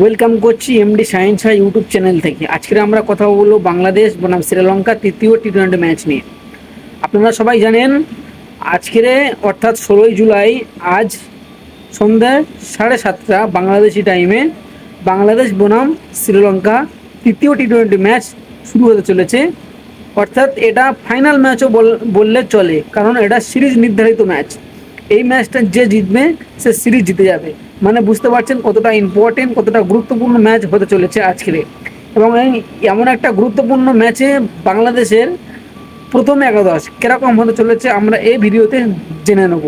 Welcome করছি MD science YouTube channel থেকে। আজকে আমরা কথা বলবো বাংলাদেশ বনাম শ্রীলঙ্কা তৃতীয় টি-20 ম্যাচ নিয়ে। আপনারা সবাই জানেন আজকের অর্থাৎ 16 জুলাই আজ সন্ধ্যা 7:30 বাংলাদেশি টাইমে বাংলাদেশ বনাম শ্রীলঙ্কা তৃতীয় টি-20 ম্যাচ শুরু হতে চলেছে। অর্থাৎ এটা ফাইনাল ম্যাচও বললে চলে, কারণ এটা সিরিজ নির্ধারিত ম্যাচ। এই ম্যাচটা যে জিতবে সে সিরিজ জিতে যাবে। মানে বুঝতে পারছেন কতটা ইম্পর্টেন্ট, কতটা গুরুত্বপূর্ণ ম্যাচ হতে চলেছে আজকের। এবং এই এমন একটা গুরুত্বপূর্ণ ম্যাচে বাংলাদেশের প্রথম একাদশ কীরকম হতে চলেছে আমরা এই ভিডিওতে জেনে নেব।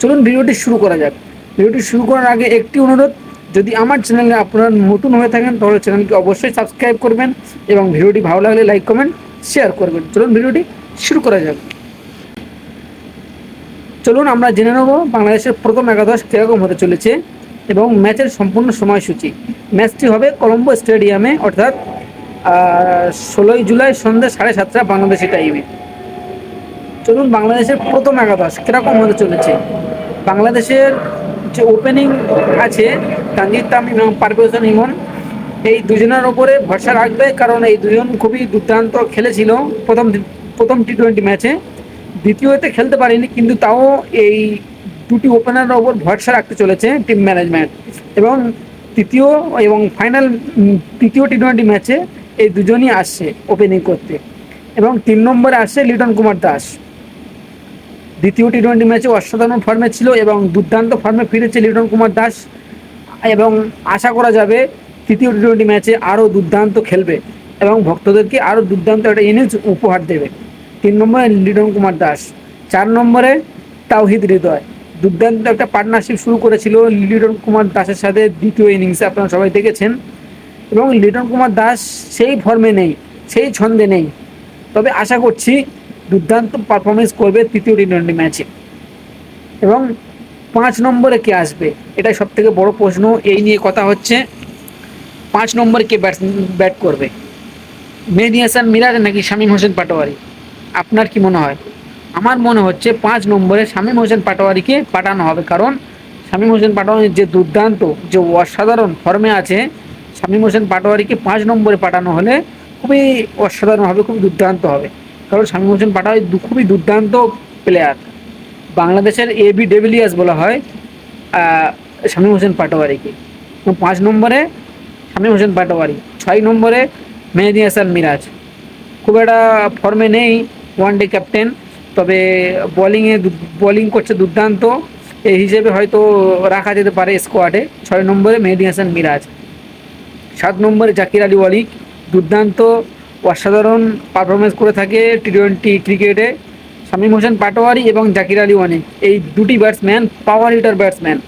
চলুন ভিডিওটি শুরু করা যাক। ভিডিওটি শুরু করার আগে একটি অনুরোধ, যদি আমার চ্যানেলে আপনারা নতুন হয়ে থাকেন তাহলে চ্যানেলকে অবশ্যই সাবস্ক্রাইব করবেন এবং ভিডিওটি ভালো লাগলে লাইক কমেন্ট শেয়ার করবেন। চলুন ভিডিওটি শুরু করা যাক। চলুন আমরা জেনে নেব বাংলাদেশের প্রথম একাদশ কীরকম হতে চলেছে এবং ম্যাচের সম্পূর্ণ সময়সূচি। ম্যাচটি হবে কলম্বো স্টেডিয়ামে, অর্থাৎ 16 জুলাই সন্ধ্যা 7:30 বাংলাদেশি টাইমে। চলুন বাংলাদেশের প্রথম একাদশ কীরকম হতে চলেছে। বাংলাদেশের যে ওপেনিং আছে তানজিদ তামিম এবং পারভেজ হোসেন ইমন, এই দুজনের ওপরে ভরসা রাখবে, কারণ এই দুজন খুবই দুর্দান্ত খেলেছিল প্রথম টি-20 ম্যাচে। দ্বিতীয়তে খেলতে পারেনি, কিন্তু তাও এই দুটি ওপেনারের ওপর ভরসা রাখতে চলেছে টিম ম্যানেজমেন্ট। এবং তৃতীয় এবং ফাইনাল তৃতীয় টি-20 ম্যাচে এই দুজনই আসছে ওপেনিং করতে। এবং 3 নম্বরে আসছে লিটন কুমার দাস। দ্বিতীয় টি-20 ম্যাচে অসাধারণ ফর্মে ছিল এবং দুর্দান্ত ফর্মে ফিরেছে লিটন কুমার দাস, এবং আশা করা যাবে তৃতীয় টি-20 ম্যাচে আরও দুর্দান্ত খেলবে এবং ভক্তদেরকে আরও দুর্দান্ত একটা ইনিংস উপহার দেবে। 3 নম্বরে লিটন কুমার দাস। 4 নম্বরে তাওহিদ হৃদয়। দুর্দান্ত একটা পার্টনারশিপ শুরু করেছিল লিটন কুমার দাসের সাথে দ্বিতীয় ইনিংসে, আপনারা সবাই দেখেছেন। এবং লিটন কুমার দাস সেই ফর্মে নেই, সেই ছন্দে নেই, তবে আশা করছি দুর্দান্ত পারফরমেন্স করবে তৃতীয় টি-20 ম্যাচে। এবং 5 নম্বরে কে আসবে, এটাই সব থেকে বড় প্রশ্ন। এই নিয়ে কথা হচ্ছে 5 নম্বরে কে ব্যাট করবে, মেহেদী হাসান মিরাজ নাকি শামীম হোসেন পাটোয়ারি। আপনার কি মনে হয়? আমার মনে হচ্ছে 5 নম্বরে শামীম হোসেন পাটোয়ারিকে পাঠানো হবে, কারণ শামীম হোসেন পাটোয়ারির যে দুর্দান্ত, যে অসাধারণ ফর্মে আছে, শামীম হোসেন পাটোয়ারিকে 5 নম্বরে পাঠানো হলে খুবই অসাধারণ হবে, খুবই দুর্দান্ত হবে। কারণ শামীম হোসেন পাটোয়ারি খুবই দুর্দান্ত প্লেয়ার। বাংলাদেশের এবি ডেভিলিয়ার্স বলা হয় শামীম হোসেন পাটোয়ারিকে। 5 নম্বরে শামীম হোসেন পাটোয়ারি। 6 নম্বরে মেহেদী হাসান মিরাজ। খুব একটা ফর্মে নেই, ওয়ানডে ক্যাপ্টেন, তবে বোলিং করছে দুর্দান্ত, এই হিসেবে হয়তো রাখা যেতে পারে স্কোয়াডে। 6 নম্বরে মেহেদী হাসান মিরাজ। 7 নম্বরে জাকির আলী ওয়ালিদ। দুর্দান্ত অসাধারণ পারফরমেন্স করে থাকে টি-20 ক্রিকেটে। শামীম হোসেন পাটোয়ারি এবং জাকির আলী ওয়ালিদ, এই দুটি ব্যাটসম্যান পাওয়ার হিটার ব্যাটসম্যান,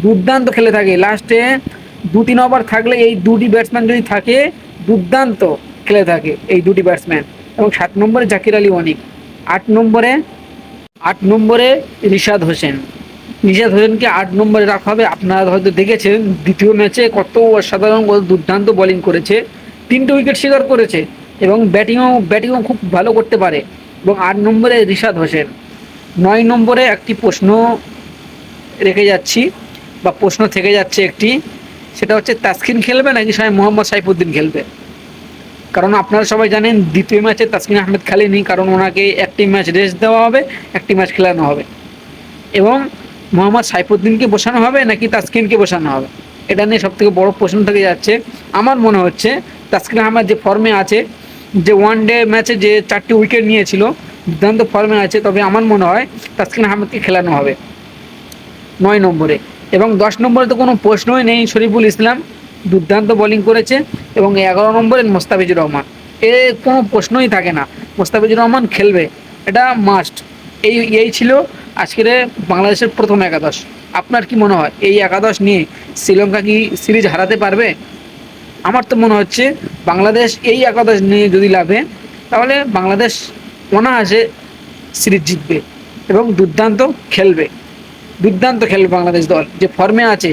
দুর্দান্ত খেলে থাকে। লাস্টে 2-3 ওভার থাকলে এই দুটি ব্যাটসম্যান যদি থাকে, দুর্দান্ত খেলে থাকে এই দুটি ব্যাটসম্যান। এবং 7 নম্বরে জাকির আলী ওয়ানিক। 8 নম্বরে রিশাদ হোসেন। রিশাদ হোসেনকে 8 নম্বরে রাখা হবে। আপনারা হয়তো দেখেছেন দ্বিতীয় ম্যাচে কত অসাধারণ, কত দুর্দান্ত বোলিং করেছে, 3টে উইকেট শিকার করেছে এবং ব্যাটিংও খুব ভালো করতে পারে। এবং 8 নম্বরে রিশাদ হোসেন। 9 নম্বরে একটি প্রশ্ন রেখে যাচ্ছি, বা প্রশ্ন থেকে যাচ্ছে একটি, সেটা হচ্ছে তাসকিন খেলবে নাকি মোহাম্মদ সাইফুদ্দিন খেলবে। কারণ আপনারা সবাই জানেন দ্বিতীয় ম্যাচে তাসকিন আহমেদ খেলেনি, কারণ ওনাকে একটি ম্যাচ রেস্ট দেওয়া হবে, একটি ম্যাচ খেলানো হবে। এবং মোহাম্মদ সাইফুদ্দিনকে বসানো হবে নাকি তাসকিনকে বসানো হবে, এটা নিয়ে সবথেকে বড় প্রশ্ন থেকে যাচ্ছে। আমার মনে হচ্ছে তাসকিন আহমেদ যে ফর্মে আছে, যে ওয়ানডে ম্যাচে যে 4টি উইকেট নিয়েছিল, দুর্দান্ত ফর্মে আছে, তবে আমার মনে হয় তাসকিন আহমেদকে খেলানো হবে 9 নম্বরে। এবং 10 নম্বরে তো কোনো প্রশ্নই নেই, শরীফুল ইসলাম, দুর্দান্ত বোলিং করেছে। এবং 11 নম্বরে মোস্তাফিজুর রহমান, কোনো প্রশ্নই থাকে না, মোস্তাফিজুর রহমান খেলবে, এটা মাস্ট। এই ছিল আজকের বাংলাদেশের প্রথম একাদশ। আপনার কি মনে হয় এই একাদশ নিয়ে শ্রীলঙ্কা কি সিরিজ হারাতে পারবে? আমার তো মনে হচ্ছে বাংলাদেশ এই একাদশ নিয়ে যদি লাভে, তাহলে বাংলাদেশ অনায়াসে সিরিজ জিতবে এবং দুর্দান্ত খেলবে বাংলাদেশ দল, যে ফর্মে আছে।